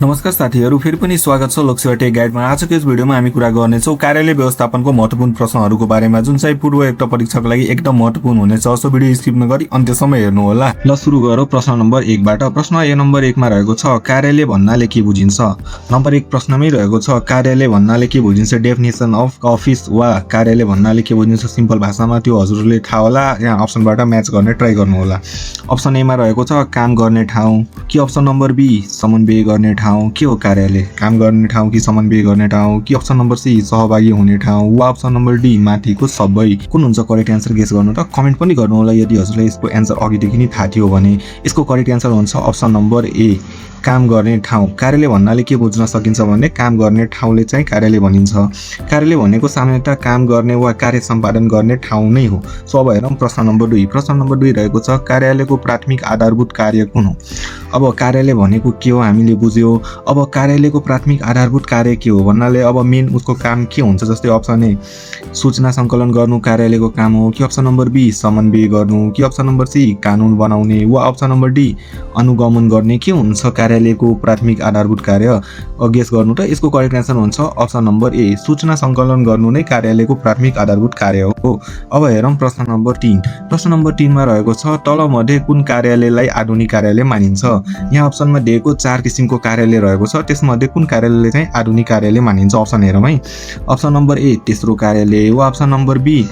नमस्कार साथीहरु, फेरि पनि स्वागत छ लोकसेवा टेक गाइडमा। आजको यस भिडियोमा हामी कुरा गर्नेछौँ कार्यालय व्यवस्थापनको महत्त्वपूर्ण प्रश्नहरूको बारेमा, जुन चाहिँ पूर्व एकटा परीक्षाको लागि एकदम महत्त्वपूर्ण हुनेछ। सो भिडियो स्किप नगरी अन्त्यसम्म हेर्नु होला। ल सुरु गरौँ प्रश्न नम्बर 1 बाट। प्रश्न ए नम्बर 1 मा रहेको छ कार्यालय भन्नाले के बुझिन्छ। नम्बर 1 प्रश्नमै रहेको छ कार्यालय भन्नाले के बुझिन्छ। डेफिनेसन अफ अफिस वा कार्यालय भन्नाले के बुझिन्छ सिम्पल भाषामा, त्यो हजुरले थाहा होला। यहाँ अप्सनबाट म्याच गर्ने ट्राई गर्नु होला। अप्सन ए मा रहेको छ काम गर्ने ठाउँ, कि अप्सन नम्बर बी समन्वय गर्ने ठाउँ के हो कार्यालय, काम गर्ने ठाउँ कि समन्वय गर्ने ठाउँ, कि अप्सन नम्बर सी सहभागी हुने ठाउँ, वा अप्सन नम्बर डी माथिको सबै। कुन हुन्छ करेक्ट एन्सर गेस गर्नु त कमेन्ट पनि गर्नु होला। यदि हजुरलाई यसको एन्सर अघिदेखि नै थाहा थियो भने यसको करेक्ट एन्सर हुन्छ अप्सन नम्बर ए काम गर्ने ठाउँ। कार्यालय भन्नाले के बुझ्न सकिन्छ भने काम गर्ने ठाउँले चाहिँ कार्यालय भनिन्छ। कार्यालय भनेको सामान्यतः काम गर्ने वा कार्य सम्पादन गर्ने ठाउँ नै हो। सो अब हेरौँ प्रश्न नम्बर 2। प्रश्न नम्बर 2 रहेको छ कार्यालयको प्राथमिक आधारभूत कार्य कुन हो। अब कार्यालय भनेको के हो हामीले बुझ्यौँ। अब कार्यालयको प्राथमिक आधारभूत कार्य के हो भन्नाले अब मेन उसको काम के हुन्छ। जस्तै अप्सन ए सूचना सङ्कलन गर्नु कार्यालयको काम हो, कि अप्सन नम्बर बी समन्वय गर्नु, कि अप्सन नम्बर सी कानुन बनाउने, वा अप्सन नम्बर डी अनुगमन गर्ने के हुन्छ कार्यालयको प्राथमिक आधारभूत कार्य। गेस गर्नु त यसको करेक्ट एन्सर हुन्छ अप्सन नम्बर ए सूचना सङ्कलन गर्नु नै कार्यालयको प्राथमिक आधारभूत कार्य हो। अब हेरौँ प्रश्न नम्बर 3। प्रश्न नम्बर 3 मा रहेको छ तलमध्ये कुन कार्यालयलाई आधुनिक कार्यालय मानिन्छ। यहाँ अप्सनमा दिएको 4 किसिमको कार्यालय रहेको छ, त्यसमध्ये कुन कार्यालयले चाहिँ आधुनिक कार्यालय मानिन्छ। अप्सन हेरौँ है। अप्सन नम्बर ए तेस्रो कार्यालय, वा अप्सन नम्बर बी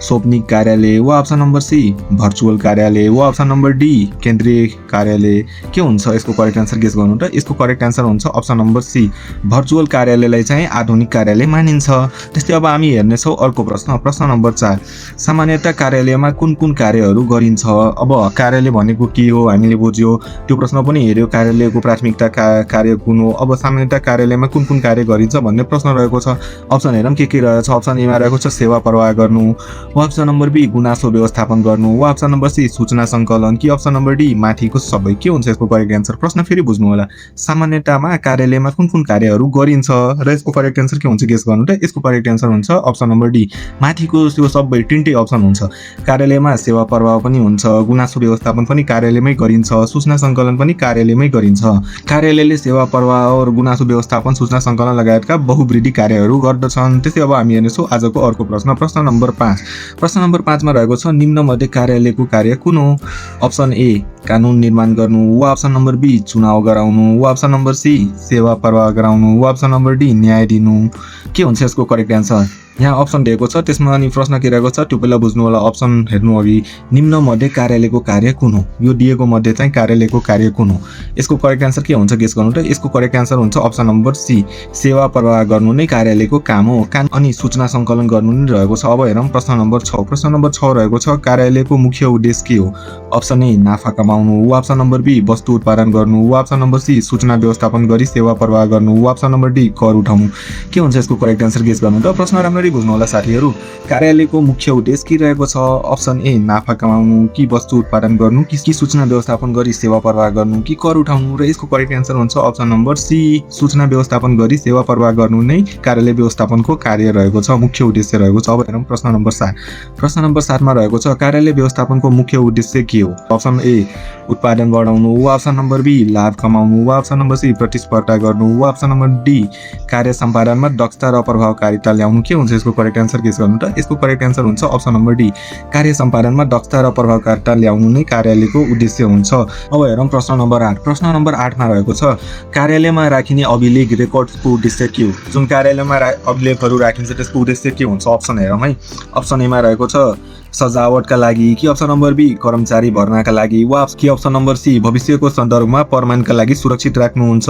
सौपनिक कार्यालय, वा अप्सन नम्बर सी भर्चुअल कार्यालय, वा अप्सन नम्बर डी केन्द्रीय कार्यालय के हुन्छ। यसको करेक्ट एन्सर गेस गर्नु त यसको करेक्ट एन्सर हुन्छ अप्सन नम्बर सी भर्चुअल कार्यालयलाई चाहिँ आधुनिक कार्यालय मानिन्छ। त्यस्तै अब हामी हेर्नेछौँ अर्को प्रश्न। प्रश्न नम्बर 4 सामान्यतः कार्यालयमा कुन कुन कार्यहरू गरिन्छ। अब कार्यालय भनेको के हो हामीले बुझ्यो, त्यो प्रश्न पनि हेऱ्यो। कार्यालयको प्राथमिकता कार्य कुन हो। अब सामान्यतः कार्यालयमा कुन कुन कार्य गरिन्छ भन्ने प्रश्न रहेको छ। अप्सन हेरौँ के रहेछ। अप्सन एमा रहेको छ सेवा प्रवाह गर्नु, वा अप्सन नम्बर बी गुनासो व्यवस्थापन गर्नु, वा अप्सन नम्बर सी सूचना सङ्कलन, कि अप्सन नम्बर डी माथिको सबै के हुन्छ यसको करेक्ट एन्सर। प्रश्न फेरि बुझ्नु होला। सामान्यतामा कार्यालयमा कुन कुन कार्यहरू गरिन्छ र यसको करेक्ट एन्सर के हुन्छ गेस गर्नु त यसको करेक्ट एन्सर हुन्छ अप्सन नम्बर डी माथिको त्यो सबै तिनटै अप्सन हुन्छ। कार्यालयमा सेवा प्रवाह पनि हुन्छ, गुनासो व्यवस्थापन पनि कार्यालयमै गरिन्छ, सूचना सङ्कलन पनि कार्यालयमै गरिन्छ। कार्यालयले सेवा प्रवाह र गुनासो व्यवस्थापन सूचना सङ्कलन लगायतका बहुवृद्धि कार्यहरू गर्दछन्। त्यसै अब हामी हेर्नेछौँ आजको अर्को प्रश्न। प्रश्न नम्बर 5। प्रश्न नम्बर 5 मा रहेको छ निम्नमध्ये कार्यालयको कार्य कुन हो। अप्सन ए कानुन निर्माण गर्नु, वा अप्सन नम्बर बी चुनाव गराउनु, वा अप्सन नम्बर सी सेवा प्रवाह गराउनु, वा अप्सन नम्बर डी न्याय दिनु के हुन्छ यसको करेक्ट एन्सर। यहाँ अप्सन दिएको छ, त्यसमा अनि प्रश्न के रहेको छ त्यो पहिला बुझ्नु होला। अप्सन हेर्नु अघि निम्नमध्ये कार्यालयको कार्य कुन हो, यो दिएको मध्ये चाहिँ कार्यालयको कार्य कुन हो। यसको करेक्ट एन्सर के हुन्छ गेस गर्नु त यसको करेक्ट एन्सर हुन्छ अप्सन नम्बर सी सेवा प्रवाह गर्नु नै कार्यालयको काम हो। अनि सूचना सङ्कलन गर्नु नै रहेको छ। अब हेरौँ प्रश्न नम्बर 6। प्रश्न नम्बर 6 रहेको छ कार्यालयको मुख्य उद्देश्य के हो। अप्सन ए नाफा कमाउनु, वा अप्सन नम्बर बी वस्तु उत्पादन गर्नु, वा अप्सन नम्बर सी सूचना व्यवस्थापन गरी सेवा प्रवाह गर्नु, वा अप्सन नम्बर डी कर उठाउनु के हुन्छ यसको करेक्ट एन्सर गेस गर्नु त। प्रश्न राम्ररी बुझ्नु होला साथीहरू। कार्यालयको मुख्य उद्देश्य के रहेको छ। अप्सन ए नाफा कमाउनु, कि वस्तु उत्पादन गर्नु, कि सूचना व्यवस्थापन गरी सेवा प्रवाह गर्नु, कि कर उठाउनु, र यसको करेक्ट एन्सर हुन्छ अप्सन नम्बर सी सूचना व्यवस्थापन गरी सेवा प्रवाह गर्नु नै कार्यालय व्यवस्थापनको कार्य रहेको छ, मुख्य उद्देश्य रहेको छ। अब हेरौँ प्रश्न नम्बर 7। प्रश्न नम्बर 7 मा रहेको छ कार्यालय व्यवस्थापनको मुख्य उद्देश्य के हो। अप्सन ए उत्पादन बढाउनु, वा अप्सन नम्बर बी लाभ कमाउनु, वा अप्सन नम्बर सी प्रतिस्पर्धा गर्नु, वा अप्सन नम्बर डी कार्य सम्पादनमा दक्षता र प्रभावकारिता ल्याउनु के हुन्छ यसको करेक्ट एन्सर गेस गर्नु त यसको करेक्ट एन्सर हुन्छ अप्सन नम्बर डी कार्य सम्पादनमा दक्षता र प्रभावकारिता ल्याउनु नै कार्यालयको उद्देश्य हुन्छ। अब हेरौँ प्रश्न नम्बर 8। प्रश्न नम्बर 8 मा रहेको छ कार्यालयमा राखिने अभिलेख रेकर्डको उद्देश्य के हो। जुन कार्यालयमा अभिलेखहरू राखिन्छ त्यसको उद्देश्य के हुन्छ। अप्सन हेरौँ है। अप्सन एमा रहेको छ सजावटका लागि, कि अप्सन नम्बर बी कर्मचारी भर्नाका लागि, वा कि अप्सन नम्बर सी भविष्यको सन्दर्भमा प्रमाणका लागि सुरक्षित राख्नुहुन्छ,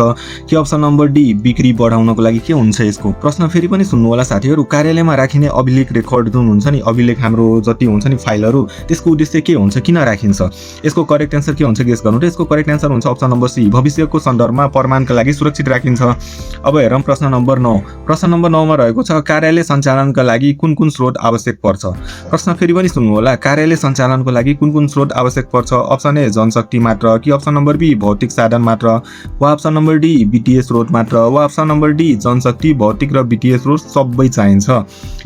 कि अप्सन नम्बर डी बिक्री बढाउनको लागि के हुन्छ यसको। प्रश्न फेरि पनि सुन्नु होला साथीहरू। कार्यालयमा राखिने अभिलेख रेकर्ड जुन हुन्छ नि अभिलेख हाम्रो जति हुन्छ नि फाइलहरू त्यसको उद्देश्य के हुन्छ, किन राखिन्छ यसको करेक्ट एन्सर के हुन्छ गेस गर्नु त यसको करेक्ट एन्सर हुन्छ अप्सन नम्बर सी भविष्यको सन्दर्भमा प्रमाणका लागि सुरक्षित राखिन्छ। अब हेरौँ प्रश्न नम्बर 9। प्रश्न नम्बर 9 मा रहेको छ कार्यालय सञ्चालनका लागि कुन कुन स्रोत आवश्यक पर्छ। प्रश्न फेरि पनि सुन्नु होला। कार्यालय सञ्चालनको लागि कुन स्रोत आवश्यक पर्छ? अप्सन ए जनशक्ति मात्र, कि अप्सन नम्बर बी भौतिक साधन मात्र, वा अप्सन नम्बर डी वित्तीय स्रोत मात्र, वा अप्सन नम्बर डी जनशक्ति भौतिक र वित्तीय स्रोत सबै चाहिन्छ।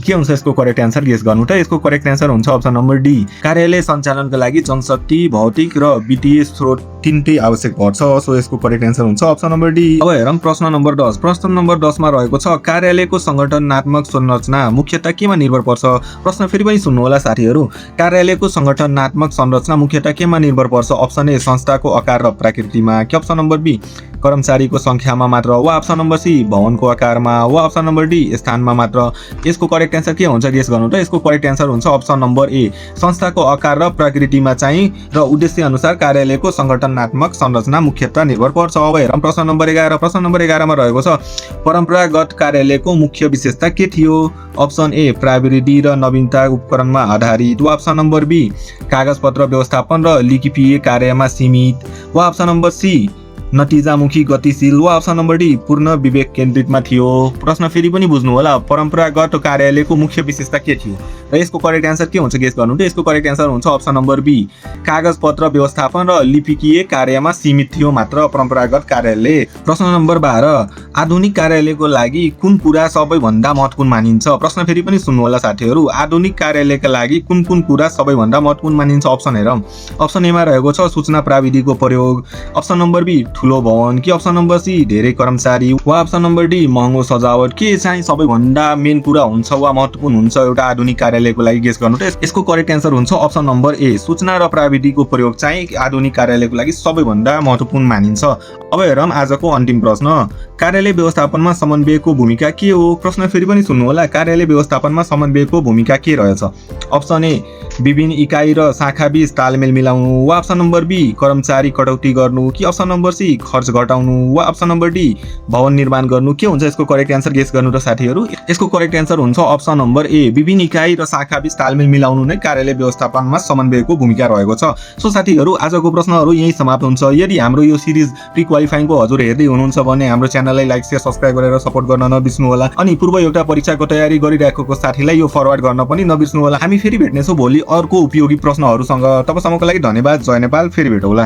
के हुन्छ यसको करेक्ट एन्सर? गेस गर्नु त। यसको करेक्ट एन्सर हुन्छ अप्सन नम्बर डी। कार्यालय सञ्चालनको लागि जनशक्ति भौतिक र वित्तीय स्रोत तीनटै आवश्यक पर्छ। सो यसको करेक्ट एन्सर हुन्छ अप्सन नम्बर डी। अब हेरौँ प्रश्न नम्बर 10। प्रश्न नम्बर 10 मा रहेको छ कार्यालयको संगठनात्मक संरचना मुख्यतः केमा निर्भर पर्छ? प्रश्न फेरि पनि सुन्नु होला साथीहरू। कार्यालयको संगठनात्मक संरचना मुख्यतः केमा निर्भर पर्छ? अप्सन ए संस्थाको आकार र प्रकृतिमा, कि अप्सन नम्बर बी कर्मचारीको संख्यामा मात्र, वा अप्सन नम्बर सी भवनको आकारमा, वा अप्सन नम्बर डी स्थानमा मात्र। यसको करेक्ट एन्सर के हुन्छ? गेस गर्नु त। यसको करेक्ट एन्सर हुन्छ अप्सन नम्बर ए संस्थाको आकार र प्रकृतिमा चाहिँ र उद्देश्य अनुसार कार्यालयको संगठनात्मक संरचना मुख्यतः निर्भर पर्छ। अब हेरौँ प्रश्न नम्बर 11। प्रश्न नम्बर 11 मा रहेको छ परम्परागत कार्यालयको मुख्य विशेषता के थियो? अप्सन ए प्रविधि र नवीनता उपकरणमा आधारित, वा अप्सन नम्बर बी कागजपत्र व्यवस्थापन र लिखितीय कार्यमा सीमित, वा अप्सन नम्बर सी नतिजामुखी गतिशील, वा अप्सन नम्बर डी पूर्ण विवेक केन्द्रितमा थियो। प्रश्न फेरि पनि बुझ्नु होला। परम्परागत कार्यालयको मुख्य विशेषता के थियो र यसको करेक्ट एन्सर के हुन्छ? गेस गर्नु त। यसको करेक्ट एन्सर हुन्छ अप्सन नम्बर बी कागजपत्र व्यवस्थापन र लिपिकीय कार्यमा सीमित थियो मात्र परम्परागत कार्यालय। प्रश्न नम्बर 12 आधुनिक कार्यालयको लागि कुन कुरा सबैभन्दा महत्त्वपूर्ण मानिन्छ? प्रश्न फेरि पनि सुन्नु होला साथीहरू। आधुनिक कार्यालयका लागि कुन कुरा सबैभन्दा महत्त्वपूर्ण मानिन्छ? अप्सन हेरौँ। अप्सन ए मा रहेको छ सूचना प्रविधिको प्रयोग, अप्सन नम्बर बी ठुलो भवन, कि अप्सन नम्बर सी धेरै कर्मचारी, वा अप्सन नम्बर डी महँगो सजावट। के चाहिँ सबैभन्दा मेन कुरा हुन्छ वा महत्त्वपूर्ण हुन्छ एउटा आधुनिक कार्यालयको लागि? गेस गर्नु त। यसको करेक्ट एन्सर हुन्छ अप्सन नम्बर ए सूचना र प्रविधिको प्रयोग चाहिँ आधुनिक कार्यालयको लागि सबैभन्दा महत्त्वपूर्ण मानिन्छ। अब हेरौँ आजको अन्तिम प्रश्न। कार्यालय व्यवस्थापनमा समन्वयको भूमिका के हो? प्रश्न फेरि पनि सुन्नु होला। कार्यालय व्यवस्थापनमा समन्वयको भूमिका के रहेछ? अप्सन ए विभिन्न इकाइ र शाखाबीच तालमेल मिलाउनु, वा अप्सन नम्बर बी कर्मचारी कटौती गर्नु, कि अप्सन नम्बर सी खर्च घटाउनु, वा अप्सन नम्बर डी भवन निर्माण गर्नु। के हुन्छ यसको करेक्ट एन्सर? गेस गर्नु त साथीहरू। यसको करेक्ट एन्सर हुन्छ अप्सन नम्बर ए विभिन्न इकाइ र शाखाबीच तालमेल मिलाउनु नै कार्यालय व्यवस्थापनमा समन्वयको भूमिका रहेको छ। सो साथीहरू आजको प्रश्नहरू यही समाप्त हुन्छ। यदि हाम्रो यो सिरिज प्रि क्वालिफाइङको हजुर हेर्दै हुनुहुन्छ भने हाम्रो च्यानललाई लाइक शेयर सब्स्क्राइब गरेर सपोर्ट गर्न नबिर्सनु होला। अनि पूर्व एउटा परीक्षाको तयारी गरिरहेको साथीलाई यो फरवर्ड गर्न पनि नबिर्सनु होला। हामी फेरि भेट्नेछौँ भोलि अर्को उपयोगी प्रश्नहरूसँग। तबसम्मको लागि धन्यवाद। जय नेपाल। फेरि भेटौँला।